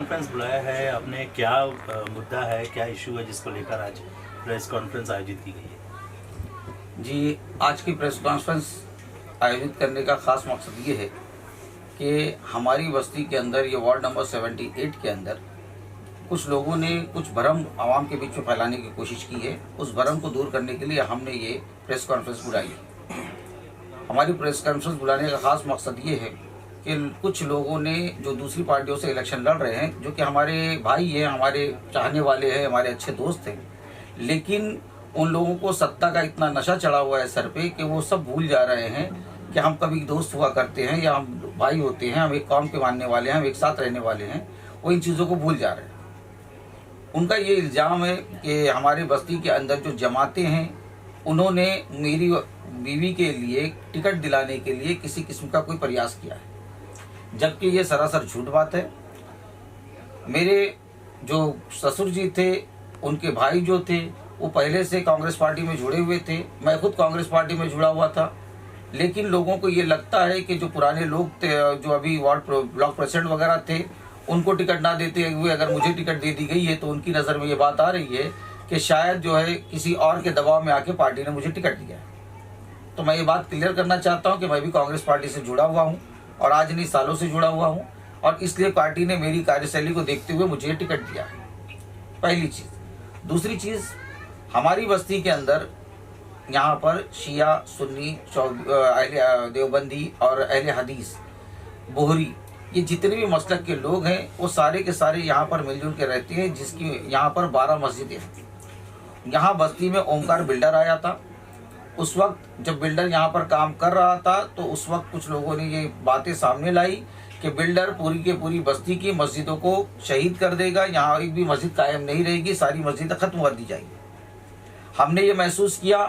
Conference बुलाया है आपने, क्या मुद्दा है, क्या इशू है जिसको लेकर आज प्रेस कॉन्फ्रेंस आयोजित की गई है? जी, आज की प्रेस कॉन्फ्रेंस आयोजित करने का ख़ास मकसद ये है कि हमारी बस्ती के अंदर, ये वार्ड नंबर 78 के अंदर कुछ लोगों ने कुछ भ्रम आवाम के बीच में फैलाने की कोशिश की है। उस भ्रम को दूर करने के लिए हमने ये प्रेस कॉन्फ्रेंस बुलाई है। हमारी प्रेस कॉन्फ्रेंस बुलाने का ख़ास मकसद ये है कि कुछ लोगों ने जो दूसरी पार्टियों से इलेक्शन लड़ रहे हैं, जो कि हमारे भाई हैं, हमारे चाहने वाले हैं, हमारे अच्छे दोस्त हैं, लेकिन उन लोगों को सत्ता का इतना नशा चढ़ा हुआ है सर पे कि वो सब भूल जा रहे हैं कि हम कभी दोस्त हुआ करते हैं या हम भाई होते हैं, हम एक कौम के मानने वाले हैं, हम एक साथ रहने वाले हैं। वो इन चीज़ों को भूल जा रहे हैं। उनका ये इल्ज़ाम है कि हमारे बस्ती के अंदर जो जमातें हैं, उन्होंने मेरी बीवी के लिए टिकट दिलाने के लिए किसी किस्म का कोई प्रयास किया है, जबकि ये सरासर झूठ बात है। मेरे जो ससुर जी थे, उनके भाई जो थे, वो पहले से कांग्रेस पार्टी में जुड़े हुए थे। मैं खुद कांग्रेस पार्टी में जुड़ा हुआ था, लेकिन लोगों को ये लगता है कि जो पुराने लोग थे, जो अभी वार्ड ब्लॉक प्रेसिडेंट वगैरह थे, उनको टिकट ना देते हुए अगर मुझे टिकट दे दी गई है तो उनकी नज़र में ये बात आ रही है कि शायद जो है किसी और के दबाव में आके पार्टी ने मुझे टिकट दिया है। तो मैं ये बात क्लियर करना चाहता हूँ कि मैं भी कांग्रेस पार्टी से जुड़ा हुआ हूँ और आज नहीं सालों से जुड़ा हुआ हूँ, और इसलिए पार्टी ने मेरी कार्यशैली को देखते हुए मुझे टिकट दिया है। पहली चीज़। दूसरी चीज़, हमारी बस्ती के अंदर यहाँ पर शिया, सुन्नी, अहले देवबंदी और अहले हदीस, बोहरी, ये जितने भी मसलक के लोग हैं वो सारे के सारे यहाँ पर मिलजुल के रहते हैं, जिसकी यहाँ पर 12 मस्जिदें हैं। यहाँ बस्ती में ओमकार बिल्डर आया था। उस वक्त जब बिल्डर यहाँ पर काम कर रहा था तो उस वक्त कुछ लोगों ने ये बातें सामने लाई कि बिल्डर पूरी के पूरी बस्ती की मस्जिदों को शहीद कर देगा, यहाँ एक भी मस्जिद कायम नहीं रहेगी, सारी मस्जिदें ख़त्म कर दी जाएगी। हमने ये महसूस किया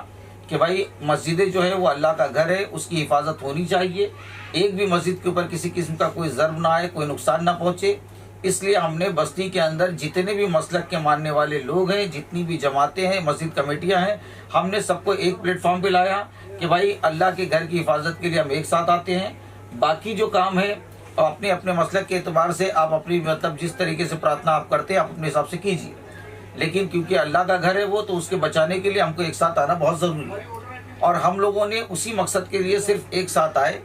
कि भाई मस्जिदें जो है वो अल्लाह का घर है, उसकी हिफाजत होनी चाहिए, एक भी मस्जिद के ऊपर किसी किस्म का कोई ज़र्ब ना आए, कोई नुकसान ना पहुँचे। इसलिए हमने बस्ती के अंदर जितने भी मसलक के मानने वाले लोग हैं, जितनी भी जमातें हैं, मस्जिद कमेटियां हैं, हमने सबको एक प्लेटफॉर्म पे लाया कि भाई अल्लाह के घर की हिफाजत के लिए हम एक साथ आते हैं। बाकी जो काम है अपने अपने मसलक के एतबार से आप अपनी जिस तरीके से प्रार्थना आप करते हैं आप अपने हिसाब से कीजिए, लेकिन क्योंकि अल्लाह का घर है वो, तो उसके बचाने के लिए हमको एक साथ आना बहुत ज़रूरी है। और हम लोगों ने उसी मकसद के लिए सिर्फ एक साथ आए।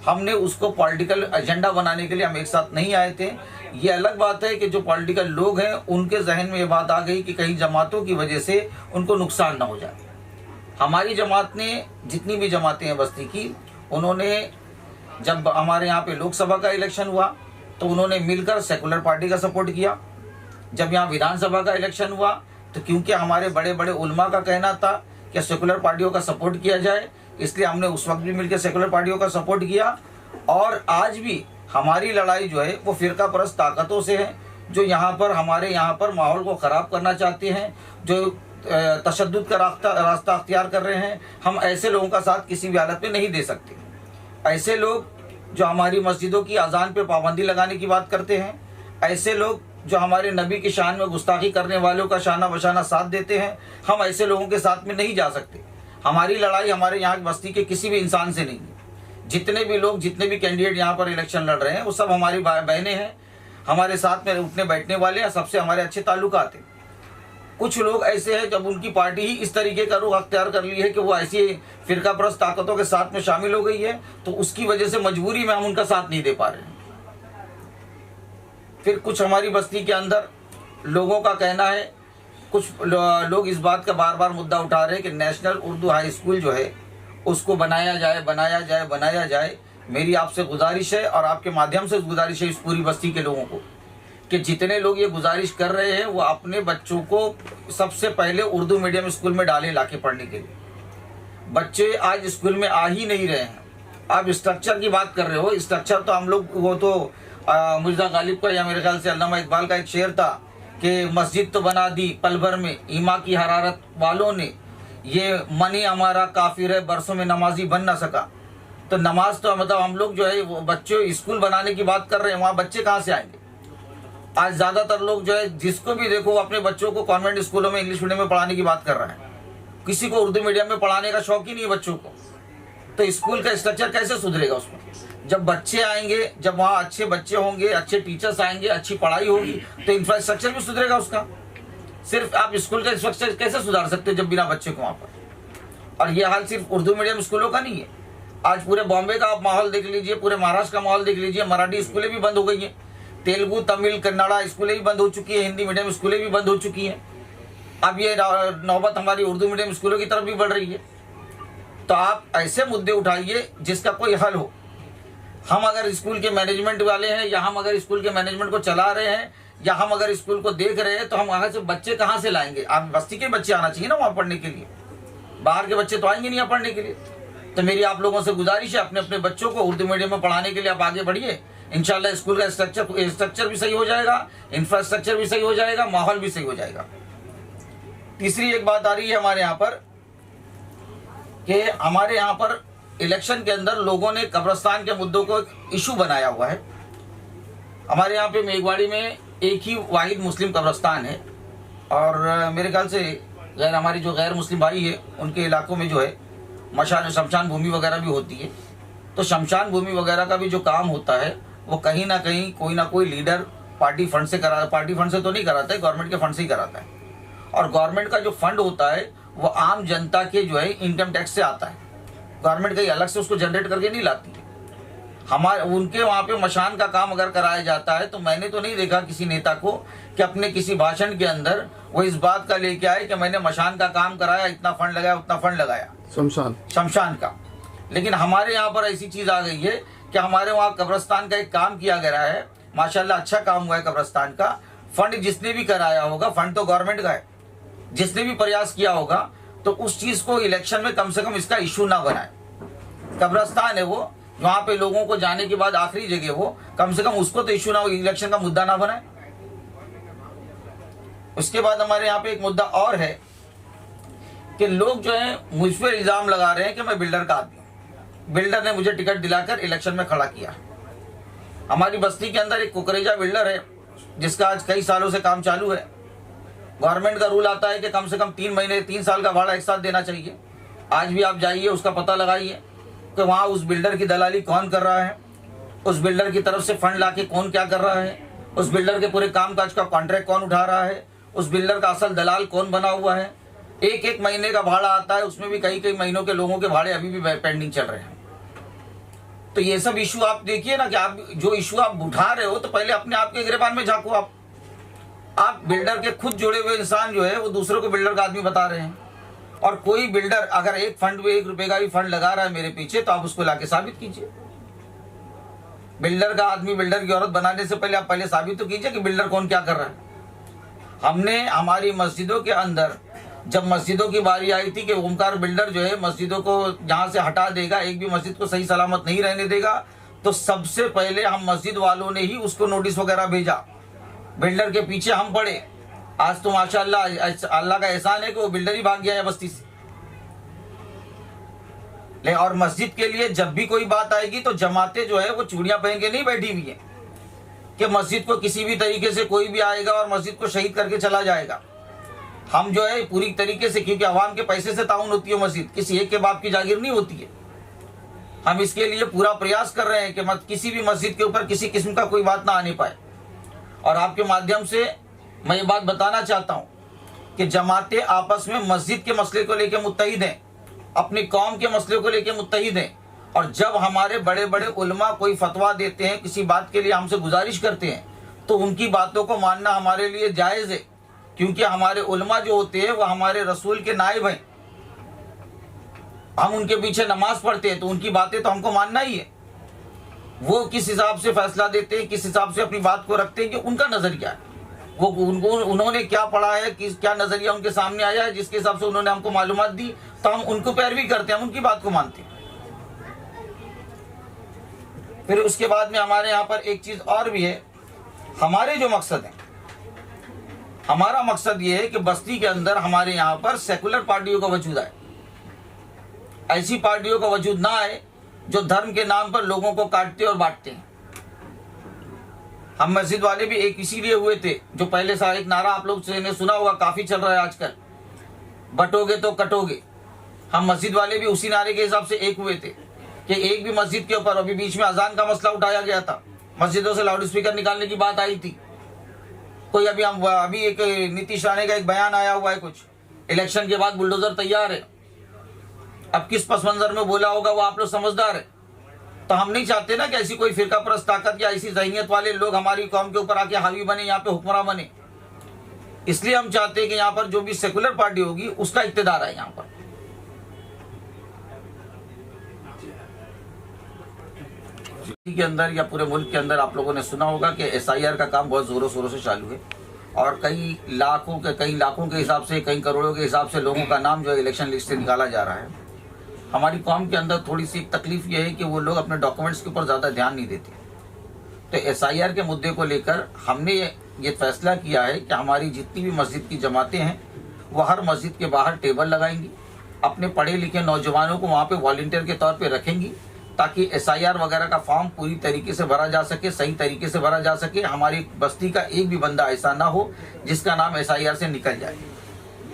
हमने उसको पॉलिटिकल एजेंडा बनाने के लिए हम एक साथ नहीं आए थे। ये अलग बात है कि जो पॉलिटिकल लोग हैं उनके जहन में ये बात आ गई कि कहीं जमातों की वजह से उनको नुकसान ना हो जाए। हमारी जमात ने, जितनी भी जमातें हैं बस्ती की, उन्होंने जब हमारे यहाँ पे लोकसभा का इलेक्शन हुआ तो उन्होंने मिलकर सेकुलर पार्टी का सपोर्ट किया। जब यहाँ विधानसभा का इलेक्शन हुआ तो क्योंकि हमारे बड़े बड़े उलमा का कहना था कि सेकुलर पार्टियों का सपोर्ट किया जाए, इसलिए हमने उस वक्त भी मिलकर सेकुलर पार्टियों का सपोर्ट किया। और आज भी हमारी लड़ाई जो है वो फ़िरका परस्त ताकतों से है, जो यहाँ पर हमारे यहाँ पर माहौल को ख़राब करना चाहते हैं, जो तशद्दुद का रास्ता अख्तियार कर रहे हैं। हम ऐसे लोगों का साथ किसी भी हालत में नहीं दे सकते। ऐसे लोग जो हमारी मस्जिदों की अजान पे पाबंदी लगाने की बात करते हैं, ऐसे लोग जो हमारे नबी की शान में गुस्ताखी करने वालों का शाना बशाना साथ देते हैं, हम ऐसे लोगों के साथ में नहीं जा सकते। हमारी लड़ाई हमारे यहाँ की बस्ती के किसी भी इंसान से नहीं है। जितने भी लोग, जितने भी कैंडिडेट यहाँ पर इलेक्शन लड़ रहे हैं वो सब हमारी बहनें हैं, हमारे साथ में उठने बैठने वाले हैं, सबसे हमारे अच्छे ताल्लुकात हैं। कुछ लोग ऐसे हैं जब उनकी पार्टी ही इस तरीके का रुख अख्तियार कर ली है कि वो ऐसी फ़िरका परस्त ताकतों के साथ में शामिल हो गई है, तो उसकी वजह से मजबूरी में हम उनका साथ नहीं दे पा रहे हैं। फिर कुछ हमारी बस्ती के अंदर लोगों का कहना है, कुछ लोग इस बात का बार बार मुद्दा उठा रहे हैं कि नेशनल उर्दू हाई स्कूल जो है उसको बनाया जाए। मेरी आपसे गुजारिश है और आपके माध्यम से गुजारिश है इस पूरी बस्ती के लोगों को कि जितने लोग ये गुजारिश कर रहे हैं वो अपने बच्चों को सबसे पहले उर्दू मीडियम स्कूल में डालें लाके पढ़ने के लिए। बच्चे आज स्कूल में आ ही नहीं रहे हैं। आप स्ट्रक्चर की बात कर रहे हो, स्ट्रक्चर तो हम लोग, वो तो मिर्ज़ा गालिब का या मेरे ख्याल से अल्लामा इकबाल का एक शेर था कि मस्जिद तो बना दी पल भर में ईमा की हरारत वालों ने, ये मनी हमारा काफिर है बरसों में नमाजी बन ना सका। तो नमाज तो मतलब हम लोग जो है वो बच्चों स्कूल बनाने की बात कर रहे हैं, वहाँ बच्चे कहाँ से आएंगे? आज ज़्यादातर लोग जो है जिसको भी देखो अपने बच्चों को कॉन्वेंट स्कूलों में इंग्लिश मीडियम में पढ़ाने की बात कर रहा है, किसी को उर्दू मीडियम में पढ़ाने का शौक ही नहीं है बच्चों को। तो स्कूल का स्ट्रक्चर कैसे सुधरेगा उसमें? जब बच्चे आएंगे, जब वहाँ अच्छे बच्चे होंगे, अच्छे टीचर्स आएंगे, अच्छी पढ़ाई होगी, तो इंफ्रास्ट्रक्चर भी सुधरेगा उसका। सिर्फ आप स्कूल का इंफ्रास्ट्रक्चर कैसे सुधार सकते हो जब बिना बच्चे को वहाँ पर? और ये हाल सिर्फ उर्दू मीडियम स्कूलों का नहीं है, आज पूरे बॉम्बे का आप माहौल देख लीजिए, पूरे महाराष्ट्र का माहौल देख लीजिए। मराठी स्कूलें भी बंद हो गई हैं, तेलुगु, तमिल, कन्नड़ा स्कूलें भी बंद हो चुकी है, हिंदी मीडियम स्कूलें भी बंद हो चुकी हैं। अब ये नौबत हमारी उर्दू मीडियम स्कूलों की तरफ भी बढ़ रही है। तो आप ऐसे मुद्दे उठाइए जिसका कोई हल हो। हम अगर स्कूल के मैनेजमेंट वाले हैं, या हम अगर स्कूल के मैनेजमेंट को चला रहे हैं, या हम अगर स्कूल को देख रहे हैं, तो हम वहाँ से बच्चे कहाँ से लाएंगे? आप बस्ती के बच्चे आना चाहिए ना वहाँ पढ़ने के लिए, बाहर के बच्चे तो आएंगे नहीं यहाँ पढ़ने के लिए। तो मेरी आप लोगों से गुजारिश है, अपने अपने बच्चों को उर्दू मीडियम में पढ़ाने के लिए आप आगे बढ़िए। इंशाल्लाह स्कूल का स्ट्रक्चर भी सही हो जाएगा, इंफ्रास्ट्रक्चर भी सही हो जाएगा, माहौल भी सही हो जाएगा। तीसरी एक बात आ रही है हमारे यहाँ पर कि हमारे यहाँ पर इलेक्शन के अंदर लोगों ने कब्रिस्तान के मुद्दों को एक इशू बनाया हुआ है। हमारे यहाँ पे मेघवाड़ी में एक ही वाहिद मुस्लिम कब्रिस्तान है, और मेरे ख्याल से हमारी जो गैर मुस्लिम भाई है उनके इलाकों में जो है शमशान भूमि वगैरह भी होती है। तो शमशान भूमि वगैरह का भी जो काम होता है वो कहीं ना कहीं कोई ना कोई लीडर पार्टी फंड से पार्टी फंड से तो नहीं कराता है, गवर्नमेंट के फंड से ही कराता है। और गवर्नमेंट का जो फंड होता है वो आम जनता के जो है इनकम टैक्स से आता है, गवर्नमेंट कहीं अलग से उसको जनरेट करके नहीं लाती है। हमारे उनके वहाँ पे मशान का काम अगर कराया जाता है तो मैंने तो नहीं देखा किसी नेता को कि अपने किसी भाषण के अंदर वो इस बात का लेके आए कि मैंने मशान का काम कराया, इतना फंड लगाया, उतना फंड लगाया शमशान का। लेकिन हमारे यहाँ पर ऐसी चीज़ आ गई है कि हमारे वहाँ कब्रिस्तान का एक काम किया गया है, माशाल्लाह अच्छा काम हुआ है कब्रिस्तान का। फंड जिसने भी कराया होगा, फंड तो गवर्नमेंट का है, जिसने भी प्रयास किया होगा तो उस चीज़ को इलेक्शन में कम से कम इसका इशू ना बनाए। कब्रिस्तान है वो, वहाँ पे लोगों को जाने के बाद आखिरी जगह वो, कम से कम उसको तो इशू ना हो, इलेक्शन का मुद्दा ना बनाए। उसके बाद हमारे यहाँ पे एक मुद्दा और है कि लोग जो है मुझ पर इल्ज़ाम लगा रहे हैं कि मैं बिल्डर का आदमी हूँ, बिल्डर ने मुझे टिकट दिलाकर इलेक्शन में खड़ा किया। हमारी बस्ती के अंदर एक कुकरेजा बिल्डर है जिसका आज कई सालों से काम चालू है। गवर्नमेंट का रूल आता है कि कम से कम 3 साल का भाड़ा एक साथ देना चाहिए। आज भी आप जाइए, उसका पता लगाइए कि वहाँ उस बिल्डर की दलाली कौन कर रहा है, उस बिल्डर की तरफ से फंड लाके कौन क्या कर रहा है, उस बिल्डर के पूरे कामकाज का कॉन्ट्रैक्ट कौन उठा रहा है, उस बिल्डर का असल दलाल कौन बना हुआ है। एक महीने का भाड़ा आता है, उसमें भी कई महीनों के लोगों के भाड़े अभी भी पेंडिंग चल रहे हैं। तो ये सब इशू आप देखिए ना कि आप जो इशू आप उठा रहे हो तो पहले अपने आप के गिरबान में झांको। आप बिल्डर के खुद जुड़े हुए इंसान जो है वो दूसरों को बिल्डर का आदमी बता रहे हैं। और कोई बिल्डर अगर एक फंड में 1 रुपए का भी फंड लगा रहा है मेरे पीछे, तो आप उसको लाके साबित कीजिए। बिल्डर का आदमी बिल्डर की औरत बनाने से पहले आप पहले साबित तो कीजिए कि बिल्डर कौन क्या कर रहा है। हमने हमारी मस्जिदों के अंदर जब मस्जिदों की बारी आई थी कि ओमकार बिल्डर जो है मस्जिदों को यहाँ से हटा देगा, एक भी मस्जिद को सही सलामत नहीं रहने देगा, तो सबसे पहले हम मस्जिद वालों ने ही उसको नोटिस वगैरह भेजा। बिल्डर के पीछे हम पड़े। आज तो माशाल्लाह अल्लाह का एहसान है कि वो बिल्डर ही भाग गया है बस्ती से। और मस्जिद के लिए जब भी कोई बात आएगी तो जमातें जो है वो चूड़ियां पहन के नहीं बैठी हुई है कि मस्जिद को किसी भी तरीके से कोई भी आएगा और मस्जिद को शहीद करके चला जाएगा। हम जो है पूरी तरीके से, क्योंकि अवाम के पैसे से ताउन होती है मस्जिद, किसी एक के बाप की जागीर नहीं होती है। हम इसके लिए पूरा प्रयास कर रहे हैं कि किसी भी मस्जिद के ऊपर किसी किस्म का कोई बात ना आने पाए। और आपके माध्यम से मैं ये बात बताना चाहता हूँ कि जमातें आपस में मस्जिद के मसले को लेकर मुत्तहिद हैं, अपनी कौम के मसले को लेकर मुत्तहिद हैं। और जब हमारे बड़े बड़े उलमा कोई फतवा देते हैं, किसी बात के लिए हमसे गुजारिश करते हैं, तो उनकी बातों को मानना हमारे लिए जायज़ है, क्योंकि हमारे उलमा जो होते हैं वो हमारे रसूल के नायब हैं। हम उनके पीछे नमाज पढ़ते हैं तो उनकी बातें तो हमको मानना ही है। वो किस हिसाब से फैसला देते हैं, किस हिसाब से अपनी बात को रखते हैं, कि उनका नज़रिया है, वो उन्होंने क्या पढ़ा है, क्या नज़रिया उनके सामने आया है, जिसके हिसाब से उन्होंने हमको मालूमात दी, तो हम उनको पैरवी करते हैं, हम उनकी बात को मानते हैं। फिर उसके बाद में हमारे यहाँ पर एक चीज़ और भी है। हमारे जो मकसद है, हमारा मकसद ये है कि बस्ती के अंदर हमारे यहाँ पर सेकुलर पार्टियों का वजूद आए, ऐसी पार्टियों का वजूद ना आए जो धर्म के नाम पर लोगों को काटते और बांटते हैं। हम मस्जिद वाले भी एक इसीलिए हुए थे, जो पहले सा एक नारा आप लोग ने सुना होगा, काफ़ी चल रहा है आजकल, बटोगे तो कटोगे। हम मस्जिद वाले भी उसी नारे के हिसाब से एक हुए थे कि एक भी मस्जिद के ऊपर, अभी बीच में अजान का मसला उठाया गया था, मस्जिदों से लाउड स्पीकर निकालने की बात आई थी। कोई अभी एक नीतीश राणे का एक बयान आया हुआ है, कुछ इलेक्शन के बाद बुलडोजर तैयार है। अब किस पस मंजर में बोला होगा वो आप लोग समझदार है। तो हम नहीं चाहते ना कि ऐसी कोई फिरका परस्त ताकत या ऐसी ज़हनियत वाले लोग हमारी कौम के ऊपर आके हावी बने, यहाँ पे हुक्मरान बने। इसलिए हम चाहते हैं कि यहाँ पर जो भी सेकुलर पार्टी होगी उसका इक्तदार है यहाँ पर। के अंदर या पूरे मुल्क के अंदर आप लोगों ने सुना होगा कि SIR का काम बहुत जोरों शोरों से चालू है और कई लाखों के हिसाब से, कई करोड़ों के हिसाब से लोगों का नाम जो है इलेक्शन लिस्ट से निकाला जा रहा है। हमारी कौम के अंदर थोड़ी सी तकलीफ ये है कि वो लोग अपने डॉक्यूमेंट्स के ऊपर ज़्यादा ध्यान नहीं देते। तो SIR के मुद्दे को लेकर हमने ये फैसला किया है कि हमारी जितनी भी मस्जिद की जमातें हैं वो हर मस्जिद के बाहर टेबल लगाएंगी, अपने पढ़े लिखे नौजवानों को वहाँ पे वॉलंटियर के तौर पे रखेंगी ताकि SIR वगैरह का फॉर्म पूरी तरीके से भरा जा सके, सही तरीके से भरा जा सके। हमारी बस्ती का एक भी बंदा ऐसा ना हो जिसका नाम SIR से निकल जाए।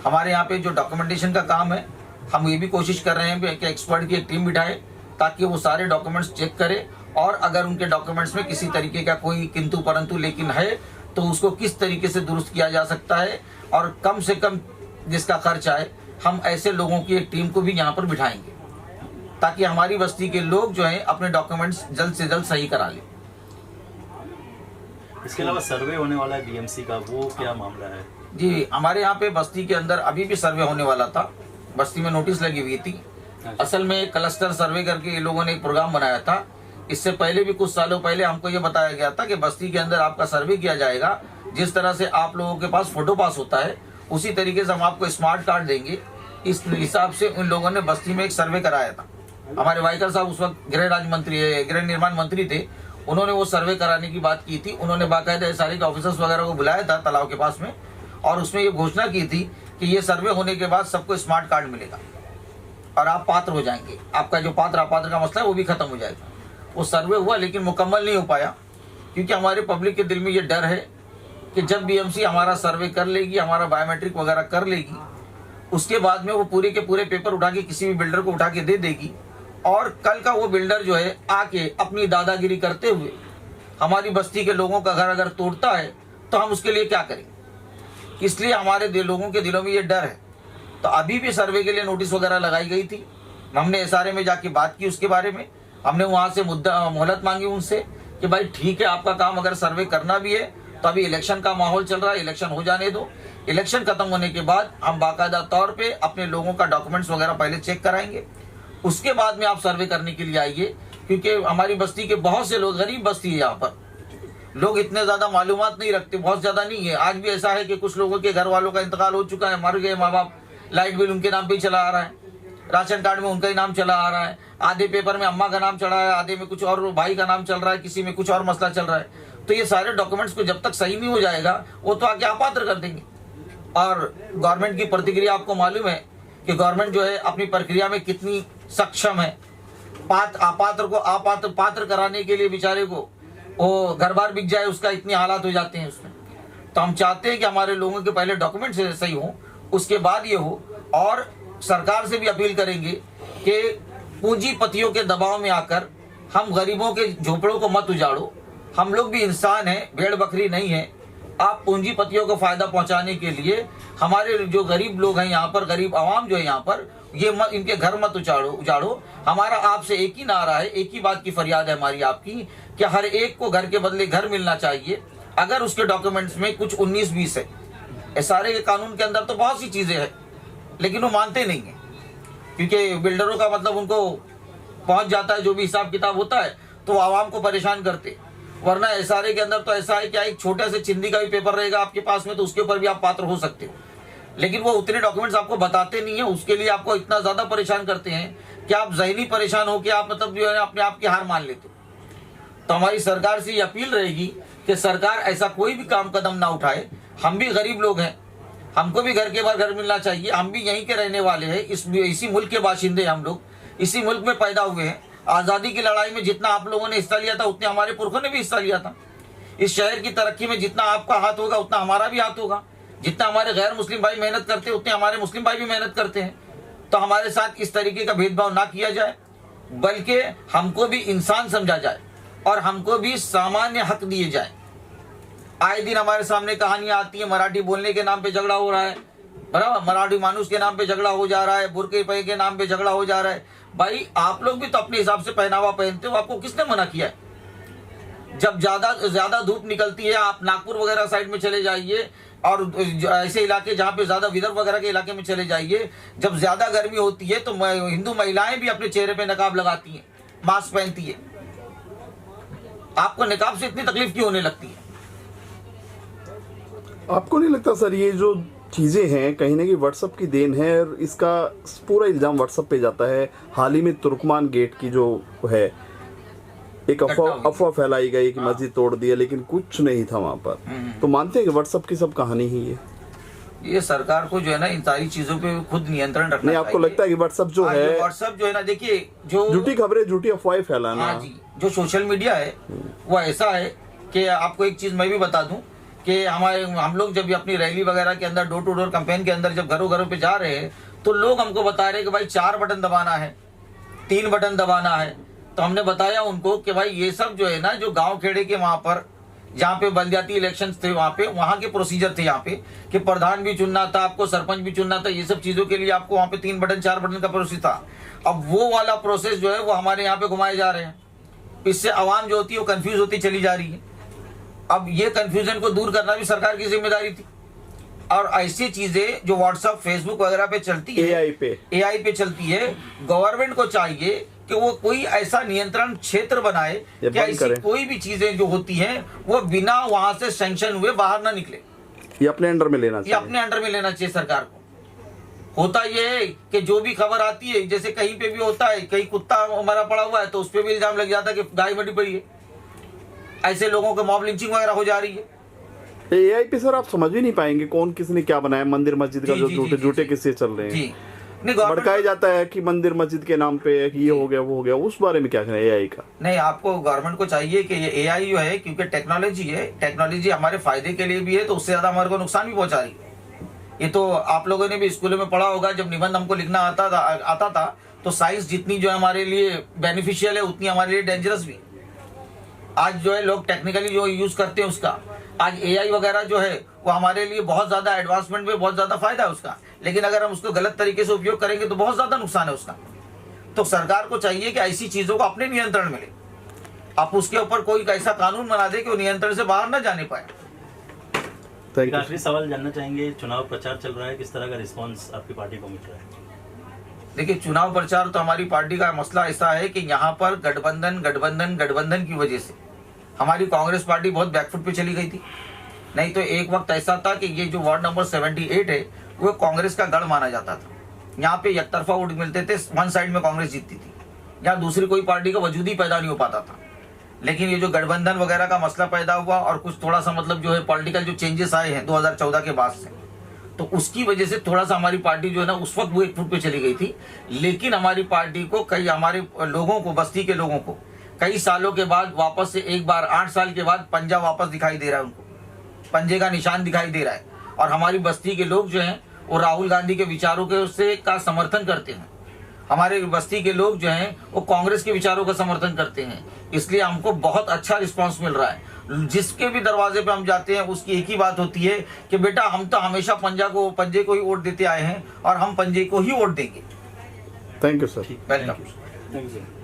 हमारे यहाँ पे जो डॉक्यूमेंटेशन का काम है, हम ये भी कोशिश कर रहे हैं कि एक्सपर्ट की एक टीम बिठाएं ताकि वो सारे डॉक्यूमेंट्स चेक करे और अगर उनके डॉक्यूमेंट्स में किसी तरीके का कोई किंतु परंतु लेकिन है तो उसको किस तरीके से दुरुस्त किया जा सकता है और कम से कम जिसका खर्च आए, हम ऐसे लोगों की एक टीम को भी यहाँ पर बिठाएंगे ताकि हमारी बस्ती के लोग जो हैं अपने डॉक्यूमेंट्स जल्द से जल्द सही करा लें। इसके अलावा सर्वे होने वाला है BMC का, वो क्या मामला है? जी, हमारे यहाँ पे बस्ती के अंदर अभी भी सर्वे होने वाला था। बस्ती में नोटिस लगी हुई थी। असल में क्लस्टर सर्वे करके ये लोगों ने एक प्रोग्राम बनाया था। इससे पहले भी कुछ सालों पहले हमको ये बताया गया था कि बस्ती के अंदर आपका सर्वे किया जाएगा। जिस तरह से आप लोगों के पास फोटो पास होता है उसी तरीके से हम आपको स्मार्ट कार्ड देंगे। इस हिसाब से उन लोगों ने बस्ती में एक सर्वे कराया था। हमारे वाइकर साहब उस वक्त गृह निर्माण मंत्री थे, उन्होंने वो सर्वे कराने की बात की थी। उन्होंने बाकायदा सारे के ऑफिसर्स वगैरह को बुलाया था तालाब के पास में और उसमें ये घोषणा की थी कि ये सर्वे होने के बाद सबको स्मार्ट कार्ड मिलेगा और आप पात्र हो जाएंगे। आपका जो पात्र अपात्र का मसला है वो भी खत्म हो जाएगा। वो सर्वे हुआ लेकिन मुकम्मल नहीं हो पाया क्योंकि हमारे पब्लिक के दिल में ये डर है कि जब BMC हमारा सर्वे कर लेगी, हमारा बायोमेट्रिक वगैरह कर लेगी, उसके बाद में वो पूरे के पूरे पेपर उठा के किसी भी बिल्डर को उठा के दे देगी और कल का वो बिल्डर जो है आके अपनी दादागिरी करते हुए हमारी बस्ती के लोगों का घर अगर तोड़ता है तो हम उसके लिए क्या करेंगे। इसलिए हमारे लोगों के दिलों में ये डर है। तो अभी भी सर्वे के लिए नोटिस वगैरह लगाई गई थी। हमने SRA में जाके बात की उसके बारे में। हमने वहाँ से मोहलत मांगी उनसे कि भाई ठीक है, आपका काम अगर सर्वे करना भी है तो अभी इलेक्शन का माहौल चल रहा है, इलेक्शन हो जाने दो। इलेक्शन खत्म होने के बाद हम बाकायदा तौर पे अपने लोगों का डॉक्यूमेंट्स वगैरह पहले चेक कराएंगे, उसके बाद में आप सर्वे करने के लिए आइए। क्योंकि हमारी बस्ती के बहुत से लोग, गरीब बस्ती है, यहाँ पर लोग इतने ज़्यादा मालूमात नहीं रखते, बहुत ज़्यादा नहीं है। आज भी ऐसा है कि कुछ लोगों के घर वालों का इंतकाल हो चुका है, मर गए माँ बाप, लाइट बिल उनके नाम पे ही चला आ रहा है, राशन कार्ड में उनका ही नाम चला आ रहा है, आधे पेपर में अम्मा का नाम चढ़ा है, आधे में कुछ और भाई का नाम चल रहा है, किसी में कुछ और मसला चल रहा है। तो ये सारे डॉक्यूमेंट्स को जब तक सही नहीं हो जाएगा वो तो आके अपात्र कर देंगे। और गवर्नमेंट की प्रतिक्रिया आपको मालूम है कि गवर्नमेंट जो है अपनी प्रक्रिया में कितनी सक्षम है। अपात्र को पात्र कराने के लिए बेचारे को वो घर बार बिक जाए, उसका इतने हालात हो जाते हैं उसमें। तो हम चाहते हैं कि हमारे लोगों के पहले डॉक्यूमेंट सही हो, उसके बाद ये हो। और सरकार से भी अपील करेंगे कि पूंजीपतियों के दबाव में आकर हम गरीबों के झोपड़ों को मत उजाड़ो। हम लोग भी इंसान हैं, भेड़ बकरी नहीं है। आप पूंजीपतियों को फायदा पहुंचाने के लिए हमारे जो गरीब लोग हैं यहाँ पर, गरीब आवाम जो है यहाँ पर, इनके घर मत उजाड़ो। हमारा आपसे एक ही नारा है, एक ही बात की फरियाद है हमारी आपकी कि हर एक को घर के बदले घर मिलना चाहिए। अगर उसके डॉक्यूमेंट्स में कुछ 19-20 है, SRA के कानून के अंदर तो बहुत सी चीज़ें हैं लेकिन वो मानते नहीं हैं क्योंकि बिल्डरों का मतलब उनको पहुंच जाता है जो भी हिसाब किताब होता है तो वो आवाम को परेशान करते। वरना SRA के अंदर तो ऐसा है कि एक छोटे से चिंदी का भी पेपर रहेगा आपके पास में तो उसके ऊपर भी आप पात्र हो सकते हो, लेकिन वो उतने डॉक्यूमेंट्स आपको बताते नहीं है। उसके लिए आपको इतना ज़्यादा परेशान करते हैं कि आप ज़हनी परेशान हो कि आप मतलब जो है अपने आप की हार मान लेते हो। तो हमारी सरकार से ये अपील रहेगी कि सरकार ऐसा कोई भी काम कदम ना उठाए। हम भी गरीब लोग हैं, हमको भी घर के बाहर घर मिलना चाहिए। हम भी यहीं के रहने वाले हैं, इसी मुल्क के बाशिंदे, हम लोग इसी मुल्क में पैदा हुए हैं। आज़ादी की लड़ाई में जितना आप लोगों ने हिस्सा लिया था उतने हमारे पुरखों ने भी हिस्सा लिया था। इस शहर की तरक्की में जितना आपका हाथ होगा उतना हमारा भी हाथ होगा। जितना हमारे गैर मुस्लिम भाई मेहनत करते हैं उतने हमारे मुस्लिम भाई भी मेहनत करते हैं। तो हमारे साथ इस तरीके का भेदभाव ना किया जाए। बल्कि हमको भी इंसान समझा जाए और हमको भी सामान्य हक दिए जाए। आए दिन हमारे सामने कहानियां आती हैं, मराठी बोलने के नाम पे झगड़ा हो रहा है, बराबर, मराठी मानुस के नाम पे झगड़ा हो जा रहा है, बुरके पे के नाम पे झगड़ा हो जा रहा है। भाई आप लोग भी तो अपने हिसाब से पहनावा पहनते हो, आपको किसने मना किया है? जब ज्यादा धूप निकलती है, आप नागपुर वगैरह साइड में चले जाइए और ऐसे इलाके जहाँ पे ज्यादा विदर्भ वगैरह के इलाके में चले जाइए, जब ज्यादा गर्मी होती है तो हिंदू महिलाएं भी अपने चेहरे पे नकाब लगाती हैं, मास्क पहनती है। आपको नकाब से इतनी तकलीफ क्यों होने लगती है? आपको नहीं लगता सर ये जो चीज़ें हैं कहीं ना कहीं व्हाट्सएप की देन है, और इसका पूरा इल्ज़ाम व्हाट्सएप पे जाता है? हाल ही में तुर्कमान गेट की जो है एक अफवाह फैलाई गई कि मस्जिद तोड़ दिया, लेकिन कुछ नहीं था वहाँ पर। तो मानते हैं कि व्हाट्सएप की सब कहानी ही है? ये सरकार को जो है ना इन सारी चीजों पे खुद नियंत्रण रखना नहीं, आपको लगता है कि व्हाट्सएप जो है, व्हाट्सएप जो है ना, देखिए जो झूठी खबरें, झूठी अफवाहें फैलाना, हाँ जी, जो सोशल मीडिया है वो ऐसा है कि आपको एक चीज मैं भी बता दूं कि हम लोग जब भी अपनी रैली वगैरह के अंदर, डोर टू डोर कैंपेन के अंदर जब घरों घरों पे जा रहे हैं, तो लोग हमको बता रहे हैं कि भाई 4 बटन दबाना है, 3 बटन दबाना है। तो हमने बताया उनको कि भाई ये सब जो है ना, जो गांव खेड़े के वहां पर जहाँ पे बलदियाती इलेक्शंस थे वहां के प्रोसीजर थे यहाँ पे कि प्रधान भी चुनना था, आपको सरपंच भी चुनना था, ये सब चीजों के लिए आपको वहाँ पे 3 बटन 4 बटन का प्रोसेस था। अब वो वाला प्रोसेस जो है वो हमारे यहाँ पे घुमाए जा रहे हैं। इससे आवाम जो होती है वो कंफ्यूज होती चली जा रही है। अब ये कंफ्यूजन को दूर करना भी सरकार की जिम्मेदारी थी। और ऐसी चीजें जो व्हाट्सएप, फेसबुक वगैरह पे चलती है, एआई पे चलती है, गवर्नमेंट को चाहिए कि वो कोई ऐसा नियंत्रण क्षेत्र बनाए कि ऐसी कोई भी चीजें जो होती हैं वो बिना वहां से सैंक्शन हुए बाहर ना निकले। ये अपने अंडर में लेना चाहिए, ये अपने अंडर में लेना चाहिए सरकार को। होता ये है कि जो भी खबर आती है, जैसे कहीं पे भी होता है, कहीं कुत्ता मरा पड़ा हुआ है तो उस पर भी इल्जाम लग जाता है कि गाय मरी पड़ी है। ऐसे लोगों को मॉब लिंचिंग वगैरह हो जा रही है। एआई पे सर आप समझ भी नहीं पाएंगे कौन किसने क्या बनाया। मंदिर मस्जिद का जो झूठे किस्से चल रहे हैं, भड़काया जाता है कि मंदिर मस्जिद के नाम पे ये हो गया वो हो गया, उस बारे में क्या कहना है एआई का? नहीं, आपको गवर्नमेंट को चाहिए कि ये एआई जो है, क्योंकि टेक्नोलॉजी है, टेक्नोलॉजी हमारे फायदे के लिए भी है, तो उससे ज्यादा हमारे को नुकसान भी पहुंचा रही है। ये तो आप लोगों ने भी स्कूलों में पढ़ा होगा, जब निबंध हमको लिखना आता था तो साइंस जितनी जो है हमारे लिए बेनिफिशियल है उतनी हमारे लिए डेंजरस भी। आज जो है लोग टेक्निकली जो यूज करते हैं उसका, आज एआई वगैरह जो है वो हमारे लिए बहुत ज्यादा एडवांसमेंट में बहुत ज्यादा फायदा है उसका, लेकिन अगर हम उसको गलत तरीके से उपयोग करेंगे तो बहुत ज्यादा नुकसान है उसका। तो सरकार को चाहिए कि ऐसी चीजों को अपने नियंत्रण में ले, आप उसके ऊपर कोई ऐसा कानून बना दे कि वो नियंत्रण से बाहर न जाने पाए। एक आखिरी सवाल जानना चाहेंगे, चुनाव प्रचार चल रहा है, किस तरह का रिस्पांस आपकी पार्टी को मिल रहा है? देखिए, चुनाव प्रचार तो हमारी पार्टी का मसला ऐसा है कि यहाँ पर गठबंधन की वजह से हमारी कांग्रेस पार्टी बहुत बैकफुट पे चली गई थी। नहीं तो एक वक्त ऐसा था कि ये जो वार्ड नंबर 78 है वो कांग्रेस का गढ़ माना जाता था। यहाँ पे एक तरफा वोट मिलते थे, वन साइड में कांग्रेस जीतती थी, यहाँ दूसरी कोई पार्टी का वजूद ही पैदा नहीं हो पाता था। लेकिन ये जो गठबंधन वगैरह का मसला पैदा हुआ और कुछ थोड़ा सा मतलब जो है पॉलिटिकल जो चेंजेस आए हैं 2014 के बाद से, तो उसकी वजह से थोड़ा सा हमारी पार्टी जो है ना उस वक्त वो एक फुट पे चली गई थी। लेकिन हमारी पार्टी को कई हमारे लोगों को, बस्ती के लोगों को कई सालों के बाद वापस से एक बार 8 साल के बाद पंजा वापस दिखाई दे रहा है, उनको पंजे का निशान दिखाई दे रहा है। और हमारी बस्ती के लोग जो हैं वो राहुल गांधी के विचारों के उससे का समर्थन करते हैं। हमारे बस्ती के लोग जो हैं वो कांग्रेस के विचारों का समर्थन करते हैं। इसलिए हमको बहुत अच्छा रिस्पांस मिल रहा है। जिसके भी दरवाजे पे हम जाते हैं उसकी एक ही बात होती है कि बेटा हम तो हमेशा पंजे को ही वोट देते आए हैं और हम पंजे को ही वोट देंगे। Thank you sir. Welcome. Thank you sir.